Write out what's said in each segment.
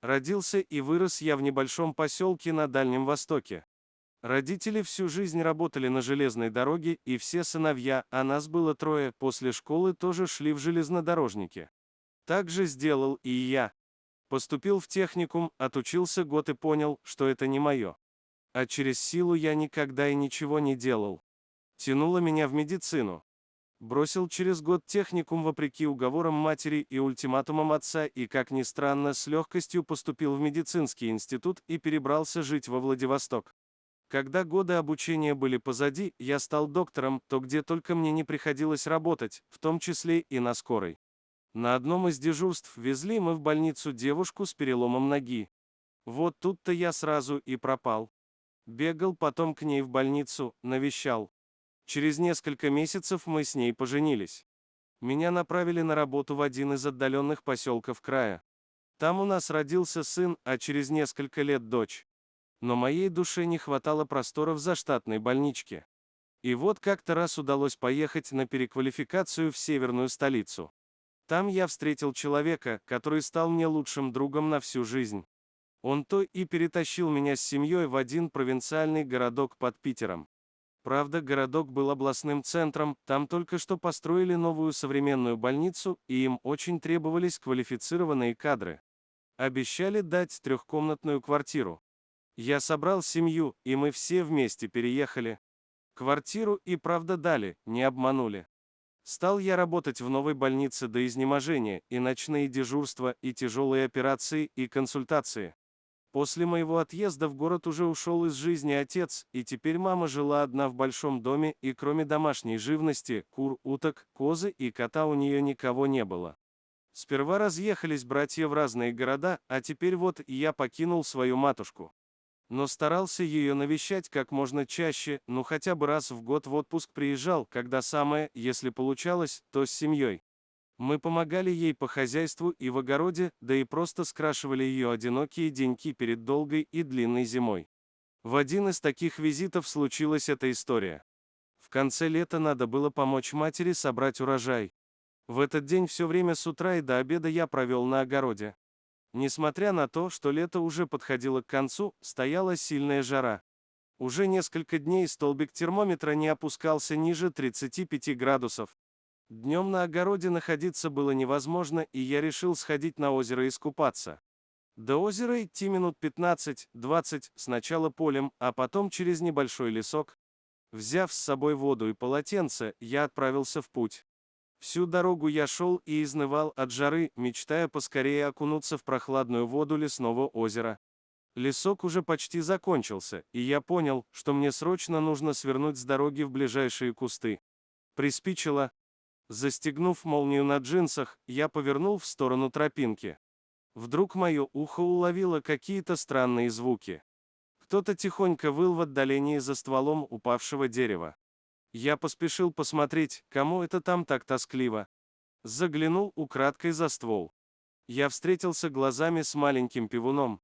Родился и вырос я в небольшом поселке на Дальнем Востоке. Родители всю жизнь работали на железной дороге, и все сыновья, а нас было трое, после школы тоже шли в железнодорожники. Так же сделал и я. Поступил в техникум, отучился год и понял, что это не мое. А через силу я никогда и ничего не делал. Тянуло меня в медицину. Бросил через год техникум вопреки уговорам матери и ультиматумам отца и, как ни странно, с легкостью поступил в медицинский институт и перебрался жить во Владивосток. Когда годы обучения были позади, я стал доктором, то где только мне не приходилось работать, в том числе и на скорой. На одном из дежурств везли мы в больницу девушку с переломом ноги. Вот тут-то я сразу и пропал. Бегал потом к ней в больницу, навещал. Через несколько месяцев мы с ней поженились. Меня направили на работу в один из отдаленных поселков края. Там у нас родился сын, а через несколько лет дочь. Но моей душе не хватало простора в заштатной больничке. И вот как-то раз удалось поехать на переквалификацию в северную столицу. Там я встретил человека, который стал мне лучшим другом на всю жизнь. Он-то и перетащил меня с семьей в один провинциальный городок под Питером. Правда, городок был областным центром, там только что построили новую современную больницу, и им очень требовались квалифицированные кадры. Обещали дать трехкомнатную квартиру. Я собрал семью, и мы все вместе переехали. Квартиру и правда дали, не обманули. Стал я работать в новой больнице до изнеможения, и ночные дежурства, и тяжелые операции, и консультации. После моего отъезда в город уже ушел из жизни отец, и теперь мама жила одна в большом доме, и кроме домашней живности, кур, уток, козы и кота у нее никого не было. Сперва разъехались братья в разные города, а теперь вот и я покинул свою матушку. Но старался ее навещать как можно чаще, ну хотя бы раз в год в отпуск приезжал, когда самое, если получалось, то с семьей. Мы помогали ей по хозяйству и в огороде, да и просто скрашивали ее одинокие деньки перед долгой и длинной зимой. В один из таких визитов случилась эта история. В конце лета надо было помочь матери собрать урожай. В этот день все время с утра и до обеда я провел на огороде. Несмотря на то, что лето уже подходило к концу, стояла сильная жара. Уже несколько дней столбик термометра не опускался ниже 35 градусов. Днем на огороде находиться было невозможно, и я решил сходить на озеро искупаться. До озера идти минут 15-20, сначала полем, а потом через небольшой лесок. Взяв с собой воду и полотенце, я отправился в путь. Всю дорогу я шел и изнывал от жары, мечтая поскорее окунуться в прохладную воду лесного озера. Лесок уже почти закончился, и я понял, что мне срочно нужно свернуть с дороги в ближайшие кусты. Приспичило. Застегнув молнию на джинсах, я повернул в сторону тропинки. Вдруг мое ухо уловило какие-то странные звуки. Кто-то тихонько выл в отдалении за стволом упавшего дерева. Я поспешил посмотреть, кому это там так тоскливо. Заглянул украдкой за ствол. Я встретился глазами с маленьким певуном.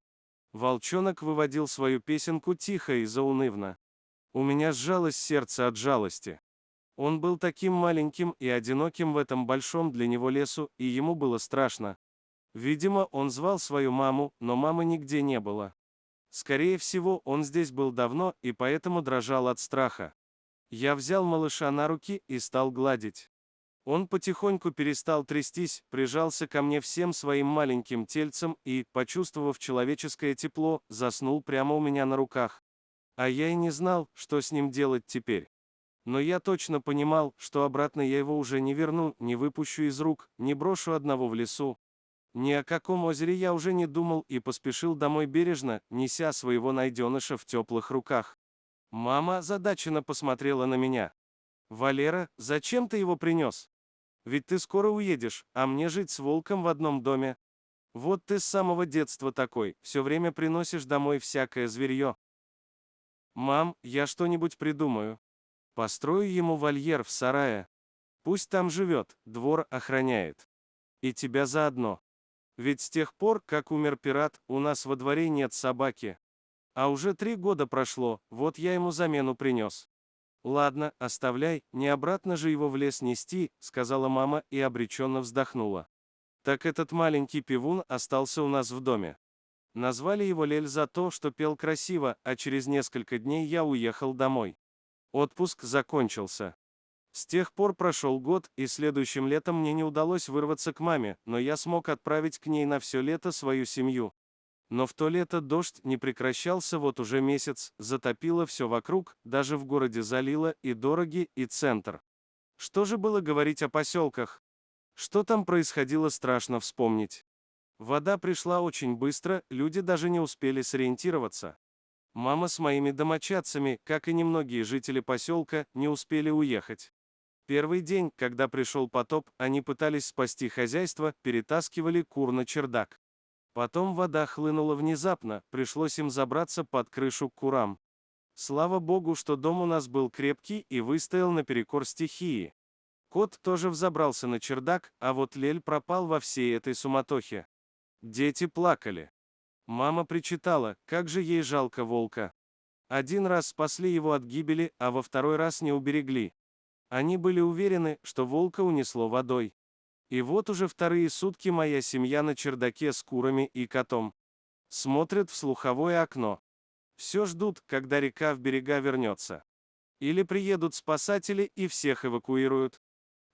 Волчонок выводил свою песенку тихо и заунывно. У меня сжалось сердце от жалости. Он был таким маленьким и одиноким в этом большом для него лесу, и ему было страшно. Видимо, он звал свою маму, но мамы нигде не было. Скорее всего, он здесь был давно и поэтому дрожал от страха. Я взял малыша на руки и стал гладить. Он потихоньку перестал трястись, прижался ко мне всем своим маленьким тельцем и, почувствовав человеческое тепло, заснул прямо у меня на руках. А я и не знал, что с ним делать теперь. Но я точно понимал, что обратно я его уже не верну, не выпущу из рук, не брошу одного в лесу. Ни о каком озере я уже не думал и поспешил домой бережно, неся своего найденыша в теплых руках. Мама озадаченно посмотрела на меня. «Валера, зачем ты его принес? Ведь ты скоро уедешь, а мне жить с волком в одном доме. Вот ты с самого детства такой, все время приносишь домой всякое зверье». «Мам, я что-нибудь придумаю. Построю ему вольер в сарае. Пусть там живет, двор охраняет. И тебя заодно. Ведь с тех пор, как умер пират, у нас во дворе нет собаки. А уже 3 года прошло, вот я ему замену принес». «Ладно, оставляй, не обратно же его в лес нести», — сказала мама и обреченно вздохнула. «Так этот маленький пивун остался у нас в доме. Назвали его Лель за то, что пел красиво, а через несколько дней я уехал домой. Отпуск закончился. С тех пор прошел год, и следующим летом мне не удалось вырваться к маме, но я смог отправить к ней на все лето свою семью. Но в то лето дождь не прекращался вот уже месяц, затопило все вокруг, даже в городе залило и дороги, и центр. Что же было говорить о поселках? Что там происходило, страшно вспомнить. Вода пришла очень быстро, люди даже не успели сориентироваться. Мама с моими домочадцами, как и немногие жители поселка, не успели уехать. Первый день, когда пришел потоп, они пытались спасти хозяйство, перетаскивали кур на чердак. Потом вода хлынула внезапно, пришлось им забраться под крышу к курам. Слава богу, что дом у нас был крепкий и выстоял наперекор стихии. Кот тоже взобрался на чердак, а вот Лель пропал во всей этой суматохе. Дети плакали. Мама причитала, как же ей жалко волка. Один раз спасли его от гибели, а во второй раз не уберегли. Они были уверены, что волка унесло водой. И вот уже вторые сутки моя семья на чердаке с курами и котом. Смотрят в слуховое окно. Все ждут, когда река в берега вернется. Или приедут спасатели и всех эвакуируют.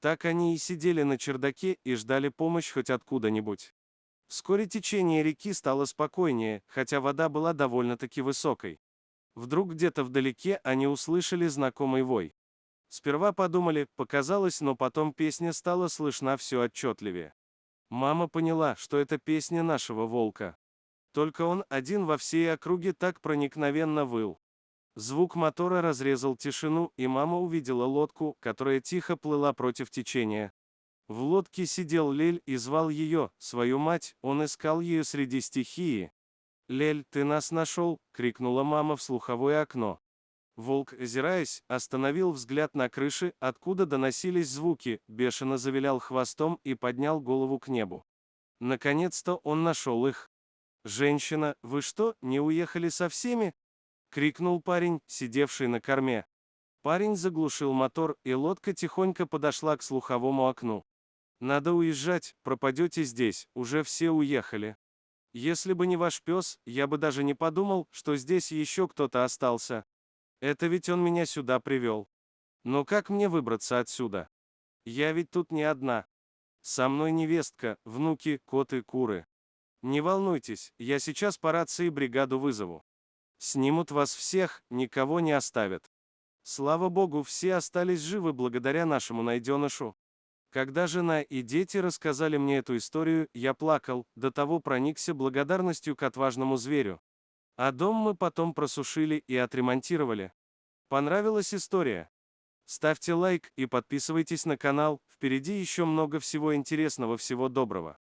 Так они и сидели на чердаке и ждали помощь хоть откуда-нибудь. Вскоре течение реки стало спокойнее, хотя вода была довольно-таки высокой. Вдруг где-то вдалеке они услышали знакомый вой. Сперва подумали, показалось, но потом песня стала слышна все отчетливее. Мама поняла, что это песня нашего волка. Только он один во всей округе так проникновенно выл. Звук мотора разрезал тишину, и мама увидела лодку, которая тихо плыла против течения. В лодке сидел Лель и звал ее, свою мать, он искал ее среди стихии. «Лель, ты нас нашел!» — крикнула мама в слуховое окно. Волк, озираясь, остановил взгляд на крыше, откуда доносились звуки, бешено завилял хвостом и поднял голову к небу. Наконец-то он нашел их. «Женщина, вы что, не уехали со всеми?» — крикнул парень, сидевший на корме. Парень заглушил мотор, и лодка тихонько подошла к слуховому окну. «Надо уезжать, пропадете здесь, уже все уехали. Если бы не ваш пес, я бы даже не подумал, что здесь еще кто-то остался. Это ведь он меня сюда привел. Но как мне выбраться отсюда? Я ведь тут не одна. Со мной невестка, внуки, коты, куры. Не волнуйтесь, я сейчас по рации бригаду вызову. Снимут вас всех, никого не оставят». Слава богу, все остались живы благодаря нашему найденышу. Когда жена и дети рассказали мне эту историю, я плакал, до того проникся благодарностью к отважному зверю. А дом мы потом просушили и отремонтировали. Понравилась история? Ставьте лайк и подписывайтесь на канал, впереди еще много всего интересного, всего доброго.